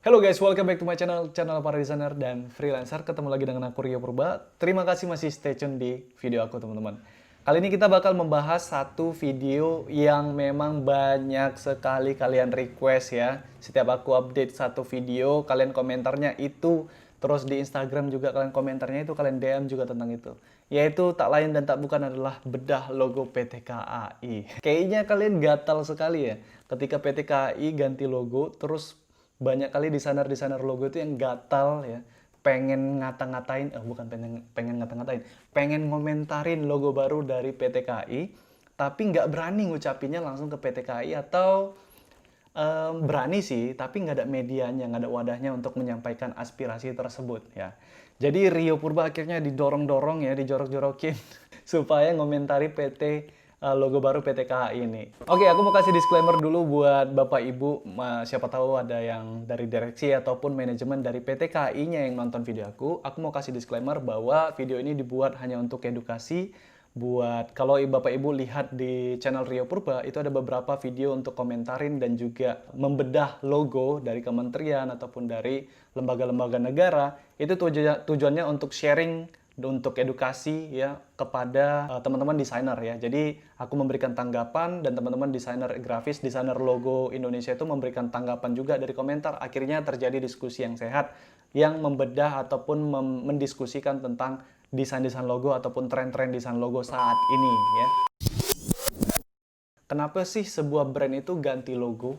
Halo guys, welcome back to my channel para desainer dan freelancer. Ketemu lagi dengan aku Rio Purba. Terima kasih masih stay tune di video aku teman-teman. Kali ini kita bakal membahas satu video yang memang banyak sekali kalian request ya. Setiap aku update satu video, kalian komentarnya itu. Terus di Instagram juga kalian komentarnya itu, kalian DM juga tentang itu. Yaitu tak lain dan tak bukan adalah bedah logo PT KAI. Kayaknya kalian gatal sekali ya ketika PT KAI ganti logo, terus banyak kali desainer-desainer logo itu yang gatal ya, pengen ngata-ngatain, bukan pengen ngata-ngatain, pengen ngomentarin logo baru dari PT KAI, tapi nggak berani ngucapinnya langsung ke PT KAI atau berani sih, tapi nggak ada medianya, nggak ada wadahnya untuk menyampaikan aspirasi tersebut ya. Jadi Rio Purba akhirnya didorong-dorong ya, dijorok-jorokin supaya ngomentari logo baru PT KAI ini. Oke, aku mau kasih disclaimer dulu buat Bapak Ibu, siapa tahu ada yang dari direksi ataupun manajemen dari PT KAI-nya yang nonton video aku. Aku mau kasih disclaimer bahwa video ini dibuat hanya untuk edukasi. Buat kalau Bapak Ibu lihat di channel Rio Purba, itu ada beberapa video untuk komentarin dan juga membedah logo dari kementerian ataupun dari lembaga-lembaga negara. Itu tujuannya untuk sharing, untuk edukasi ya kepada teman-teman desainer ya. Jadi aku memberikan tanggapan dan teman-teman desainer grafis, desainer logo Indonesia itu memberikan tanggapan juga dari komentar. Akhirnya terjadi diskusi yang sehat yang membedah ataupun mendiskusikan tentang desain-desain logo ataupun tren-tren desain logo saat ini ya. Kenapa sih sebuah brand itu ganti logo?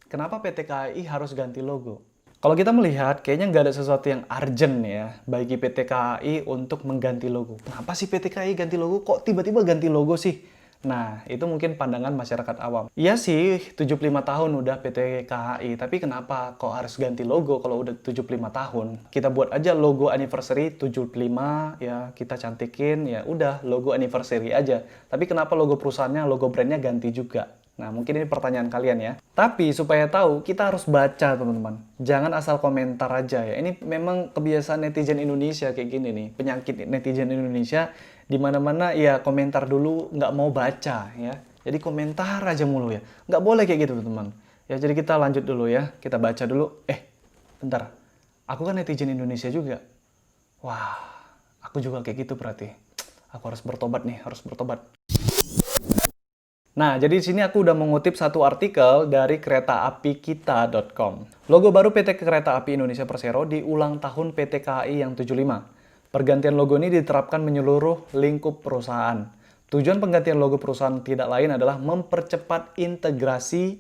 Kenapa PT KAI harus ganti logo? Kalau kita melihat, kayaknya nggak ada sesuatu yang urgent ya bagi PT KAI untuk mengganti logo. Kenapa sih PT KAI ganti logo? Kok tiba-tiba ganti logo sih? Nah, itu mungkin pandangan masyarakat awam. Iya sih, 75 tahun udah PT KAI, tapi kenapa kok harus ganti logo kalau udah 75 tahun? Kita buat aja logo anniversary 75, ya kita cantikin, ya udah logo anniversary aja. Tapi kenapa logo perusahaannya, logo brandnya ganti juga? Nah, mungkin ini pertanyaan kalian ya. Tapi supaya tahu, kita harus baca teman-teman. Jangan asal komentar aja ya. Ini memang kebiasaan netizen Indonesia kayak gini nih. Penyakit netizen Indonesia, di mana-mana ya komentar dulu nggak mau baca ya. Jadi komentar aja mulu ya. Nggak boleh kayak gitu teman-teman. Ya, jadi kita lanjut dulu ya. Kita baca dulu. Bentar. Aku kan netizen Indonesia juga. Wah, aku juga kayak gitu berarti. Aku harus bertobat nih, harus bertobat. Nah, jadi di sini aku udah mengutip satu artikel dari keretaapikita.com. Logo baru PT Kereta Api Indonesia Persero di ulang tahun PT KAI yang 75. Pergantian logo ini diterapkan menyeluruh lingkup perusahaan. Tujuan penggantian logo perusahaan tidak lain adalah mempercepat integrasi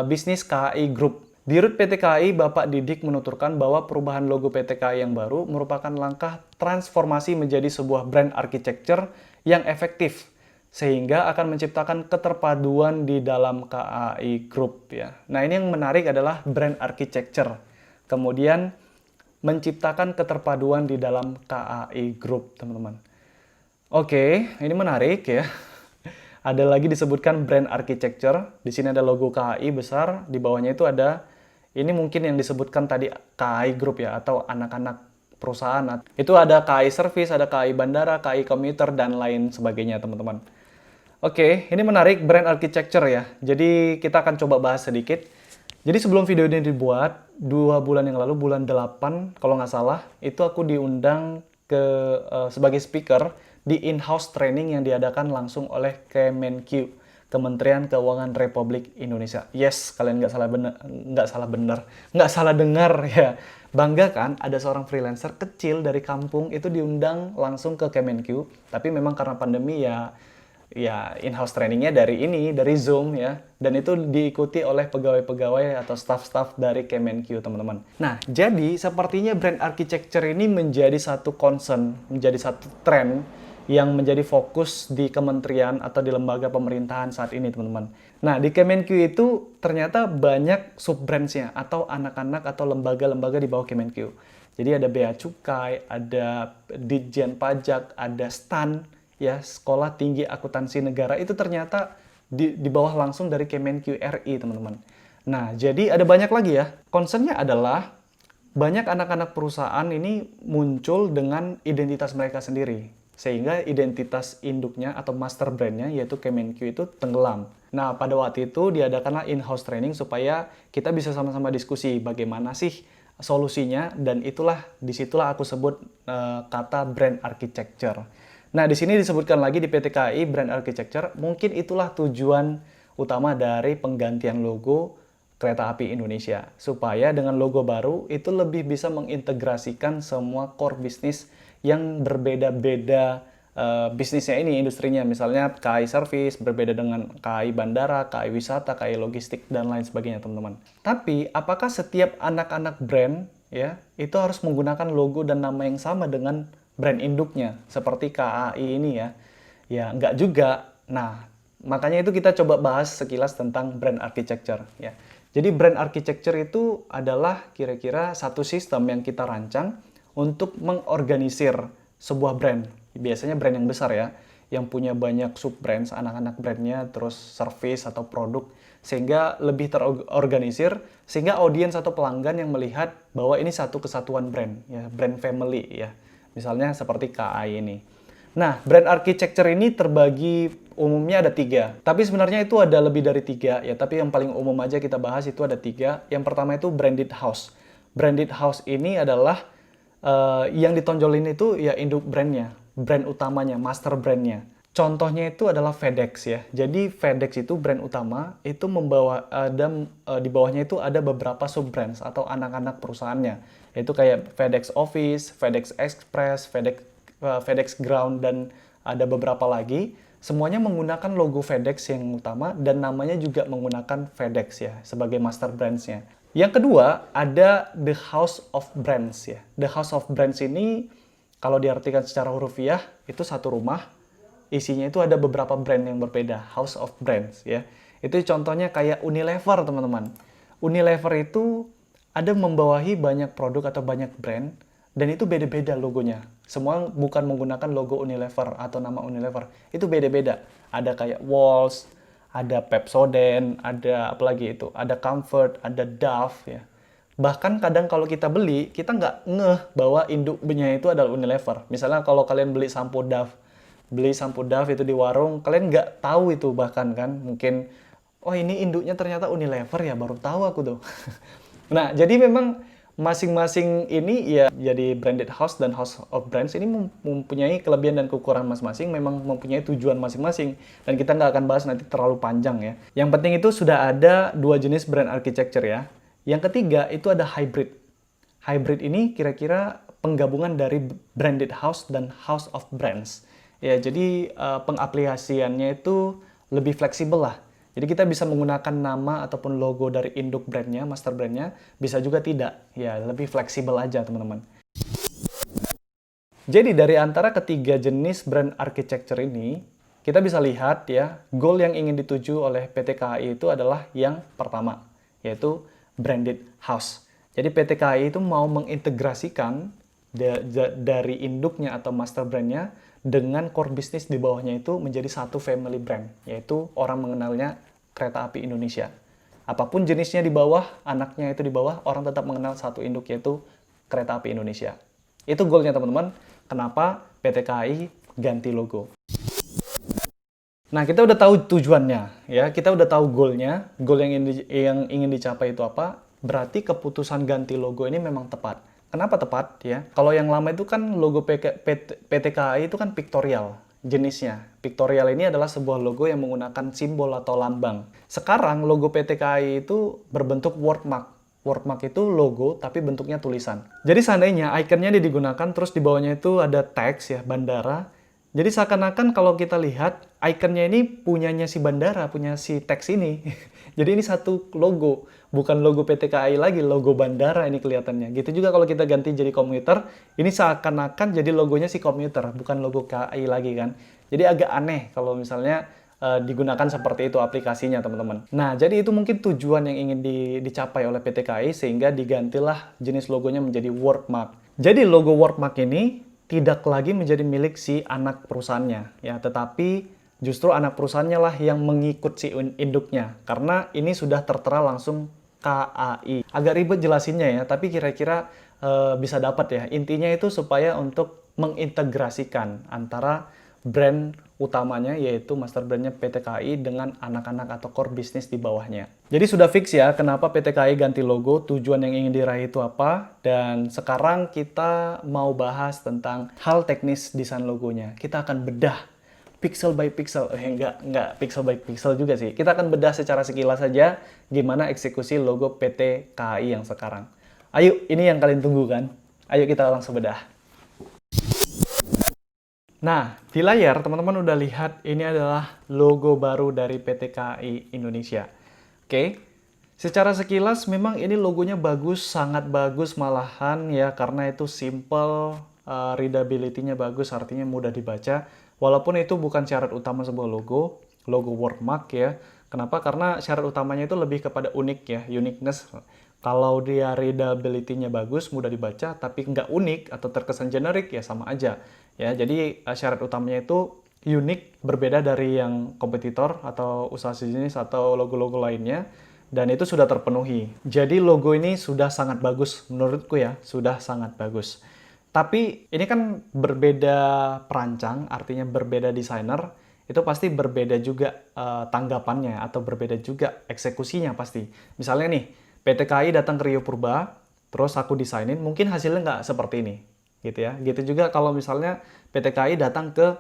bisnis KAI Group. Dirut PT KAI, Bapak Didik menuturkan bahwa perubahan logo PT KAI yang baru merupakan langkah transformasi menjadi sebuah brand architecture yang efektif, sehingga akan menciptakan keterpaduan di dalam KAI Group ya. Nah, ini yang menarik adalah brand architecture. Kemudian menciptakan keterpaduan di dalam KAI Group, teman-teman. Oke, ini menarik ya. Ada lagi disebutkan brand architecture. Di sini ada logo KAI besar, di bawahnya itu ada ini mungkin yang disebutkan tadi KAI Group ya atau anak-anak perusahaan. Itu ada KAI Service, ada KAI Bandara, KAI Komuter dan lain sebagainya, teman-teman. Oke, ini menarik brand architecture ya. Jadi kita akan coba bahas sedikit. Jadi sebelum video ini dibuat, 2 bulan yang lalu, bulan 8 kalau nggak salah, itu aku diundang sebagai speaker di in-house training yang diadakan langsung oleh Kemenq, Kementerian Keuangan Republik Indonesia. Yes, kalian nggak salah dengar ya. Bangga kan ada seorang freelancer kecil dari kampung itu diundang langsung ke Kemenq, tapi memang karena pandemi ya in-house trainingnya dari Zoom ya, dan itu diikuti oleh pegawai-pegawai atau staff-staff dari Kemenq, teman-teman. Nah, jadi sepertinya brand architecture ini menjadi satu concern, menjadi satu tren yang menjadi fokus di kementerian atau di lembaga pemerintahan saat ini, teman-teman. Nah, di Kemenq itu ternyata banyak sub-brands-nya atau anak-anak atau lembaga-lembaga di bawah Kemenq. Jadi ada Bea Cukai, ada Ditjen Pajak, ada STAN, ya, Sekolah Tinggi Akuntansi Negara, itu ternyata di bawah langsung dari Kemenq RI, teman-teman. Nah, jadi ada banyak lagi ya. Concernnya adalah banyak anak-anak perusahaan ini muncul dengan identitas mereka sendiri. sehingga identitas induknya atau master brandnya yaitu Kemenq itu tenggelam. Nah, pada waktu itu diadakanlah in-house training supaya kita bisa sama-sama diskusi bagaimana sih solusinya, dan disitulah aku sebut kata brand architecture. Nah, di sini disebutkan lagi di PT KAI brand architecture, mungkin itulah tujuan utama dari penggantian logo Kereta Api Indonesia, supaya dengan logo baru itu lebih bisa mengintegrasikan semua core bisnis yang berbeda-beda bisnisnya ini, industrinya. Misalnya KAI Service berbeda dengan KAI Bandara, KAI Wisata, KAI Logistik, dan lain sebagainya, teman-teman. Tapi, apakah setiap anak-anak brand ya itu harus menggunakan logo dan nama yang sama dengan brand induknya, seperti KAI ini ya? Ya, nggak juga. Nah, makanya itu kita coba bahas sekilas tentang brand architecture ya. Jadi brand architecture itu adalah kira-kira satu sistem yang kita rancang untuk mengorganisir sebuah brand. Biasanya brand yang besar ya, yang punya banyak sub-brands, anak-anak brandnya, terus service atau produk, sehingga lebih terorganisir, sehingga audiens atau pelanggan yang melihat bahwa ini satu kesatuan brand, ya, brand family ya. Misalnya seperti KAI ini. Nah, brand architecture ini terbagi umumnya ada 3. Tapi sebenarnya itu ada lebih dari 3 ya. Tapi yang paling umum aja kita bahas itu ada 3. Yang pertama itu branded house. Branded house ini adalah yang ditonjolin itu ya induk brandnya, brand utamanya, master brandnya. Contohnya itu adalah FedEx ya. Jadi FedEx itu brand utama, itu membawa di bawahnya itu ada beberapa sub brands atau anak-anak perusahaannya. Itu kayak FedEx Office, FedEx Express, FedEx Ground, dan ada beberapa lagi. Semuanya menggunakan logo FedEx yang utama dan namanya juga menggunakan FedEx ya sebagai master brands-nya. Yang kedua ada The House of Brands ya. The House of Brands ini kalau diartikan secara hurufiah itu satu rumah, isinya itu ada beberapa brand yang berbeda, House of Brands ya. Itu contohnya kayak Unilever, teman-teman. Unilever itu ada membawahi banyak produk atau banyak brand, dan itu beda-beda logonya. Semua bukan menggunakan logo Unilever atau nama Unilever. Itu beda-beda. Ada kayak Walls, ada Pepsodent, ada apa lagi itu? Ada Comfort, ada Dove ya. Bahkan kadang kalau kita beli, kita nggak ngeh bahwa induknya itu adalah Unilever. Misalnya kalau kalian beli sampo Dove itu di warung, kalian nggak tahu itu bahkan kan. Mungkin, oh ini induknya ternyata Unilever ya, baru tahu aku tuh. Nah, jadi memang masing-masing ini ya jadi branded house dan house of brands ini mempunyai kelebihan dan kekurangan masing-masing, memang mempunyai tujuan masing-masing, dan kita nggak akan bahas nanti terlalu panjang ya. Yang penting itu sudah ada 2 jenis brand architecture ya. Yang ketiga itu ada hybrid. Hybrid ini kira-kira penggabungan dari branded house dan house of brands. Ya, jadi pengaplikasiannya itu lebih fleksibel lah. Jadi kita bisa menggunakan nama ataupun logo dari induk brandnya, master brandnya, bisa juga tidak. Ya, lebih fleksibel aja, teman-teman. Jadi dari antara ketiga jenis brand architecture ini, kita bisa lihat ya, goal yang ingin dituju oleh PT KAI itu adalah yang pertama, yaitu branded house. Jadi PT KAI itu mau mengintegrasikan dari induknya atau master brandnya dengan core bisnis di bawahnya itu menjadi satu family brand, yaitu orang mengenalnya Kereta Api Indonesia. Apapun jenisnya di bawah, anaknya itu di bawah, orang tetap mengenal satu induk, yaitu Kereta Api Indonesia. Itu goalnya, teman-teman. Kenapa PT KAI ganti logo? Nah, kita udah tahu tujuannya, ya. Kita udah tahu goalnya, goal yang ingin dicapai itu apa. Berarti keputusan ganti logo ini memang tepat. Kenapa tepat ya? Kalau yang lama itu kan logo PT KAI itu kan pictorial jenisnya. Pictorial ini adalah sebuah logo yang menggunakan simbol atau lambang. Sekarang logo PT KAI itu berbentuk wordmark. Wordmark itu logo tapi bentuknya tulisan. Jadi seandainya ikonnya digunakan terus di bawahnya itu ada teks ya, bandara. Jadi seakan-akan kalau kita lihat ikonnya ini punyanya si bandara, punya si teks ini. Jadi ini satu logo, bukan logo PT KAI lagi, logo bandara ini kelihatannya. Gitu juga kalau kita ganti jadi komuter, ini seakan-akan jadi logonya si komuter, bukan logo KAI lagi kan. Jadi agak aneh kalau misalnya digunakan seperti itu aplikasinya, teman-teman. Nah, jadi itu mungkin tujuan yang ingin dicapai oleh PT KAI sehingga digantilah jenis logonya menjadi wordmark. Jadi logo wordmark ini tidak lagi menjadi milik si anak perusahaannya, ya, tetapi justru anak perusahaannya lah yang mengikut si induknya, karena ini sudah tertera langsung KAI. Agak ribet jelasinnya ya, tapi kira-kira bisa dapat ya. Intinya itu supaya untuk mengintegrasikan antara brand utamanya yaitu master brandnya PT KAI dengan anak-anak atau core bisnis di bawahnya. Jadi sudah fix ya kenapa PT KAI ganti logo, tujuan yang ingin diraih itu apa, dan sekarang kita mau bahas tentang hal teknis desain logonya. Kita akan bedah pixel by pixel, enggak pixel by pixel juga sih. Kita akan bedah secara sekilas saja gimana eksekusi logo PT KAI yang sekarang. Ayo, ini yang kalian tunggu kan? Ayo kita langsung bedah. Nah, di layar teman-teman udah lihat ini adalah logo baru dari PT KAI Indonesia. Oke, secara sekilas memang ini logonya bagus, sangat bagus malahan ya, karena itu simple, readability-nya bagus, artinya mudah dibaca. Walaupun itu bukan syarat utama sebuah logo wordmark ya. Kenapa? Karena syarat utamanya itu lebih kepada unik ya, uniqueness. Kalau dia readability-nya bagus, mudah dibaca, tapi nggak unik atau terkesan generik ya sama aja. Ya, jadi syarat utamanya itu unik, berbeda dari yang kompetitor atau usaha sejenis atau logo-logo lainnya, dan itu sudah terpenuhi. Jadi logo ini sudah sangat bagus menurutku ya, sudah sangat bagus. Tapi ini kan berbeda perancang, artinya berbeda desainer, itu pasti berbeda juga tanggapannya atau berbeda juga eksekusinya pasti. Misalnya nih, PT KAI datang ke Rio Purba, terus aku desainin, mungkin hasilnya nggak seperti ini, gitu ya. Gitu juga kalau misalnya PT KAI datang ke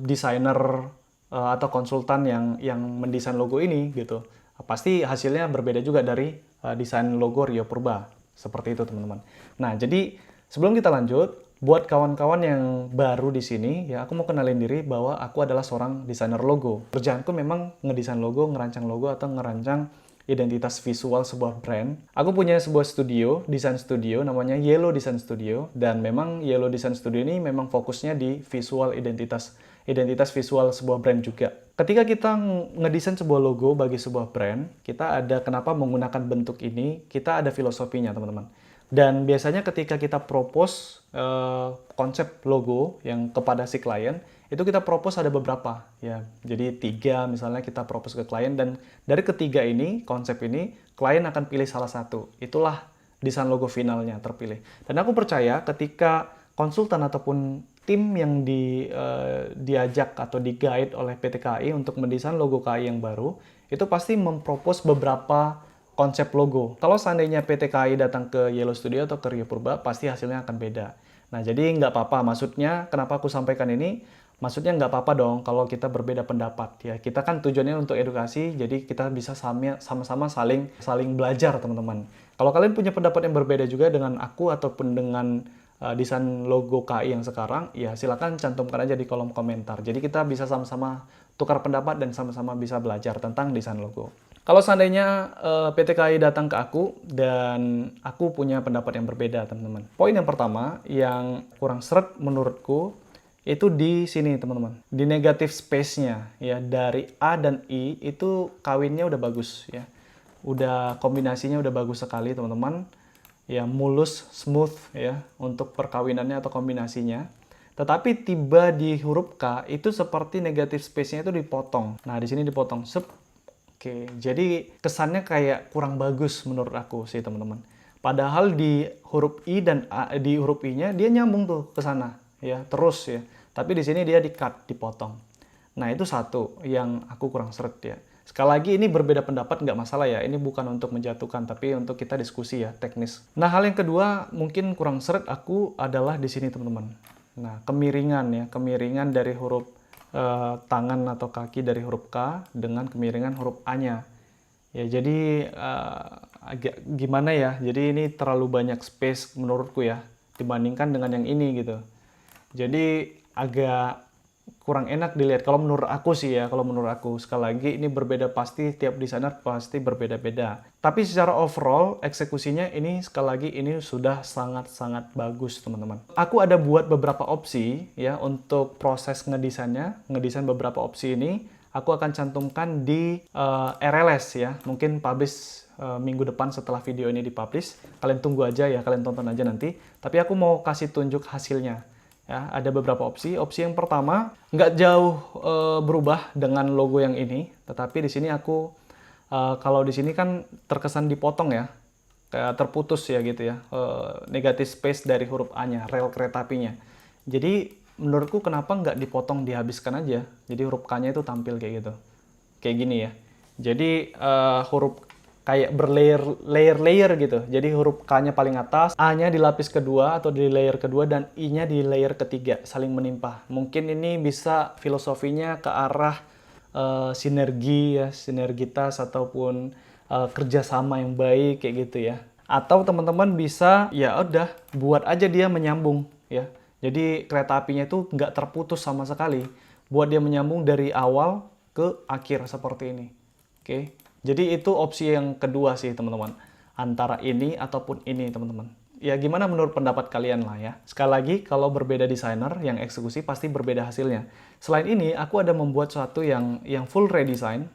desainer atau konsultan yang mendesain logo ini, gitu. Pasti hasilnya berbeda juga dari desain logo Rio Purba. Seperti itu, teman-teman. Nah, jadi sebelum kita lanjut, buat kawan-kawan yang baru di sini, ya aku mau kenalin diri bahwa aku adalah seorang desainer logo. Kerjaanku memang ngedesain logo, ngerancang logo, atau ngerancang identitas visual sebuah brand. Aku punya sebuah studio, desain studio, namanya Yellow Design Studio, dan memang Yellow Design Studio ini memang fokusnya di visual identitas visual sebuah brand juga. Ketika kita ngedesain sebuah logo bagi sebuah brand, kita ada kenapa menggunakan bentuk ini, kita ada filosofinya, teman-teman. Dan biasanya ketika kita propose konsep logo yang kepada si klien, itu kita propose ada beberapa ya. Jadi 3 misalnya kita propose ke klien, dan dari ketiga ini, konsep ini, klien akan pilih salah satu. Itulah desain logo finalnya terpilih. Dan aku percaya ketika konsultan ataupun tim yang diajak atau di-guide oleh PT KAI untuk mendesain logo KAI yang baru, itu pasti mempropose beberapa konsep logo. Kalau seandainya PT KAI datang ke Yellow Studio atau ke Rio Purba, pasti hasilnya akan beda. Nah, jadi nggak apa-apa. Maksudnya, kenapa aku sampaikan ini? Maksudnya nggak apa-apa dong kalau kita berbeda pendapat. Ya, kita kan tujuannya untuk edukasi, jadi kita bisa sama-sama saling belajar, teman-teman. Kalau kalian punya pendapat yang berbeda juga dengan aku ataupun dengan desain logo KAI yang sekarang, ya silakan cantumkan aja di kolom komentar. Jadi kita bisa sama-sama tukar pendapat dan sama-sama bisa belajar tentang desain logo. Kalau seandainya PT KAI datang ke aku dan aku punya pendapat yang berbeda, teman-teman. Poin yang pertama yang kurang seret menurutku itu di sini, teman-teman. Di negative space-nya ya, dari A dan I itu kawinnya udah bagus ya. Udah kombinasinya udah bagus sekali, teman-teman. Ya, mulus, smooth ya untuk perkawinannya atau kombinasinya. Tetapi tiba di huruf K itu seperti negative space-nya itu dipotong. Nah, di sini dipotong. Oke, jadi kesannya kayak kurang bagus menurut aku sih, teman-teman. Padahal di huruf I dan A, di huruf I-nya dia nyambung tuh ke sana ya, terus ya. Tapi di sini dia di-cut, dipotong. Nah, itu satu yang aku kurang seret ya. Sekali lagi ini berbeda pendapat nggak masalah ya. Ini bukan untuk menjatuhkan, tapi untuk kita diskusi ya, teknis. Nah, hal yang kedua mungkin kurang seret aku adalah di sini, teman-teman. Nah, kemiringan ya, kemiringan dari huruf tangan atau kaki dari huruf K dengan kemiringan huruf A-nya. Ya, jadi agak gimana ya. Jadi ini terlalu banyak space menurutku ya dibandingkan dengan yang ini gitu. Jadi agak kurang enak dilihat kalau menurut aku sih ya. Kalau menurut aku, sekali lagi ini berbeda, pasti tiap desainer pasti berbeda-beda. Tapi secara overall eksekusinya ini sekali lagi ini sudah sangat-sangat bagus, teman-teman. Aku ada buat beberapa opsi ya untuk proses ngedesainnya. Ngedesain beberapa opsi ini aku akan cantumkan di RLS ya. Mungkin publish minggu depan setelah video ini dipublish. Kalian tunggu aja ya, kalian tonton aja nanti. Tapi aku mau kasih tunjuk hasilnya. Ya, ada beberapa opsi. Opsi yang pertama nggak jauh berubah dengan logo yang ini, tetapi di sini aku Kalau di sini kan terkesan dipotong ya, kayak terputus ya gitu ya, negatif space dari huruf A-nya, rel kereta apinya. Jadi menurutku kenapa nggak dipotong dihabiskan aja, jadi huruf K-nya itu tampil kayak gitu, kayak gini ya. Jadi huruf kayak berlayer-layer gitu. Jadi huruf K-nya paling atas, A-nya di lapis kedua atau di layer kedua, dan I-nya di layer ketiga, saling menimpa. Mungkin ini bisa filosofinya ke arah sinergi ya, sinergitas ataupun kerjasama yang baik kayak gitu ya. Atau teman-teman bisa ya udah buat aja dia menyambung ya. Jadi kereta apinya itu nggak terputus sama sekali. Buat dia menyambung dari awal ke akhir seperti ini. Oke. Jadi itu opsi yang kedua sih teman-teman. Antara ini ataupun ini teman-teman. Ya gimana menurut pendapat kalian lah ya. Sekali lagi kalau berbeda desainer yang eksekusi pasti berbeda hasilnya. Selain ini aku ada membuat suatu yang full redesign.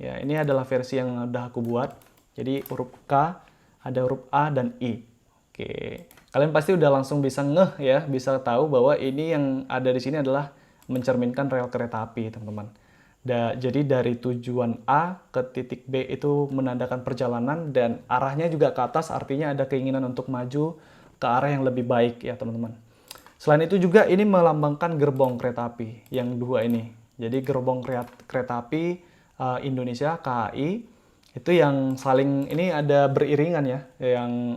Ya ini adalah versi yang udah aku buat. Jadi huruf K, ada huruf A dan I. Oke. Kalian pasti udah langsung bisa ngeh ya, bisa tahu bahwa ini yang ada di sini adalah mencerminkan rel kereta api teman-teman. Jadi dari tujuan A ke titik B itu menandakan perjalanan dan arahnya juga ke atas, artinya ada keinginan untuk maju ke arah yang lebih baik ya teman-teman. Selain itu juga ini melambangkan gerbong kereta api yang dua ini. Jadi gerbong kereta api Indonesia KAI itu yang saling ini ada beriringan ya,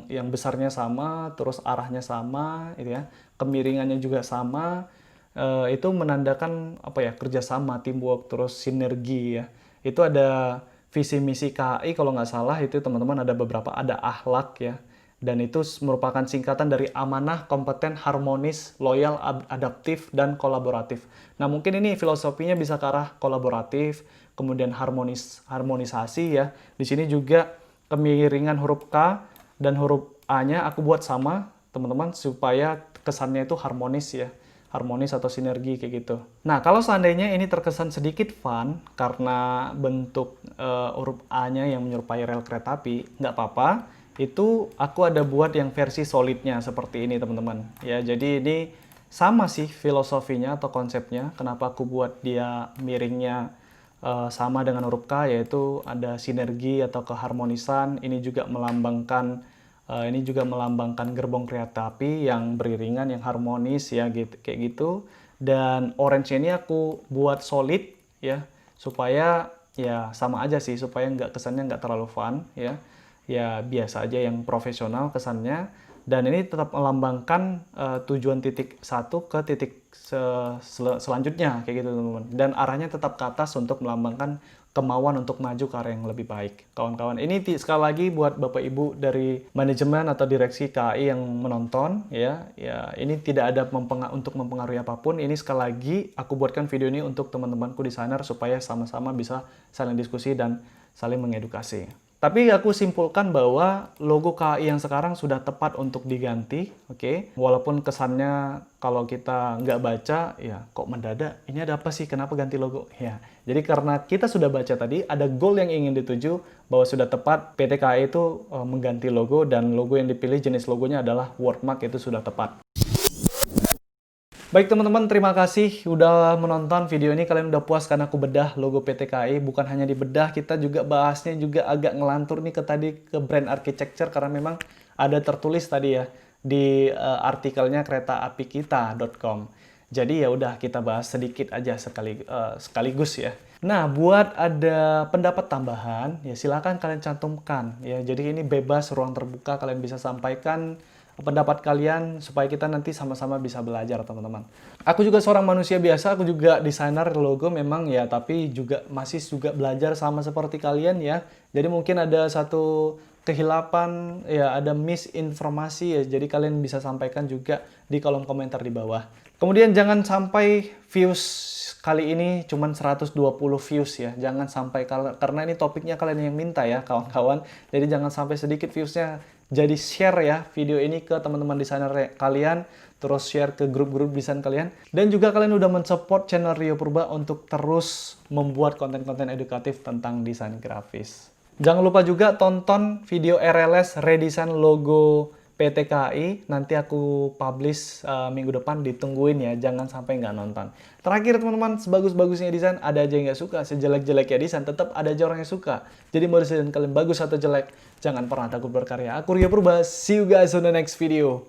yang besarnya sama, terus arahnya sama, gitu ya, kemiringannya juga sama. Itu menandakan apa ya, kerjasama, teamwork, terus sinergi ya. Itu ada visi misi KAI kalau nggak salah itu teman-teman, ada beberapa, ada akhlak ya, dan itu merupakan singkatan dari amanah, kompeten, harmonis, loyal, adaptif, dan kolaboratif. Nah mungkin ini filosofinya bisa ke arah kolaboratif, kemudian harmonisasi ya. Di sini juga kemiringan huruf K dan huruf A-nya aku buat sama teman-teman supaya kesannya itu harmonis ya, harmonis atau sinergi kayak gitu. Nah, kalau seandainya ini terkesan sedikit fun karena bentuk huruf A-nya yang menyerupai rel kereta api, nggak apa-apa. Itu aku ada buat yang versi solidnya seperti ini, teman-teman. Ya, jadi ini sama sih filosofinya atau konsepnya. Kenapa aku buat dia miringnya sama dengan huruf K, yaitu ada sinergi atau keharmonisan. Ini juga melambangkan gerbong kereta api yang beriringan, yang harmonis ya gitu, kayak gitu. Dan orange ini aku buat solid ya, supaya ya sama aja sih, supaya kesannya nggak terlalu fun ya. Ya biasa aja, yang profesional kesannya. Dan ini tetap melambangkan tujuan titik satu ke titik selanjutnya kayak gitu teman-teman. Dan arahnya tetap ke atas untuk melambangkan kemauan untuk maju ke arah yang lebih baik. Kawan-kawan, ini sekali lagi buat Bapak Ibu dari manajemen atau direksi KAI yang menonton ya. Ya, ini tidak ada untuk mempengaruhi apapun. Ini sekali lagi aku buatkan video ini untuk teman-temanku desainer supaya sama-sama bisa saling diskusi dan saling mengedukasi. Tapi aku simpulkan bahwa logo KAI yang sekarang sudah tepat untuk diganti, oke? Walaupun kesannya kalau kita nggak baca, ya kok mendadak, ini ada apa sih, kenapa ganti logo? Ya, jadi karena kita sudah baca tadi, ada goal yang ingin dituju, bahwa sudah tepat PT KAI itu mengganti logo, dan logo yang dipilih jenis logonya adalah wordmark, itu sudah tepat. Baik teman-teman, terima kasih udah menonton video ini. Kalian udah puas karena aku bedah logo PT KAI. Bukan hanya dibedah, kita juga bahasnya juga agak ngelantur nih ke brand architecture, karena memang ada tertulis tadi ya di artikelnya keretaapikita.com. Jadi ya udah kita bahas sedikit aja sekaligus ya. Nah, buat ada pendapat tambahan ya silakan kalian cantumkan ya. Jadi ini bebas, ruang terbuka, kalian bisa sampaikan pendapat kalian supaya kita nanti sama-sama bisa belajar teman-teman. Aku juga seorang manusia biasa, aku juga desainer logo memang ya, tapi masih belajar sama seperti kalian ya. Jadi mungkin ada satu kehilapan ya, ada misinformasi ya. Jadi kalian bisa sampaikan juga di kolom komentar di bawah. Kemudian jangan sampai views kali ini cuman 120 views ya. Jangan sampai, karena ini topiknya kalian yang minta ya kawan-kawan. Jadi jangan sampai sedikit viewsnya. Jadi share ya video ini ke teman-teman desainer kalian, terus share ke grup-grup desain kalian. Dan juga kalian udah mensupport channel Rio Purba untuk terus membuat konten-konten edukatif tentang desain grafis. Jangan lupa juga tonton video RLS redesign logo PT KAI, nanti aku publish minggu depan, ditungguin ya, jangan sampai nggak nonton. Terakhir teman-teman, sebagus-bagusnya desain, ada aja yang nggak suka, sejelek-jeleknya desain, tetap ada aja orang yang suka. Jadi mau desain kalian bagus atau jelek, jangan pernah takut berkarya. Aku Rio Purba, see you guys on the next video.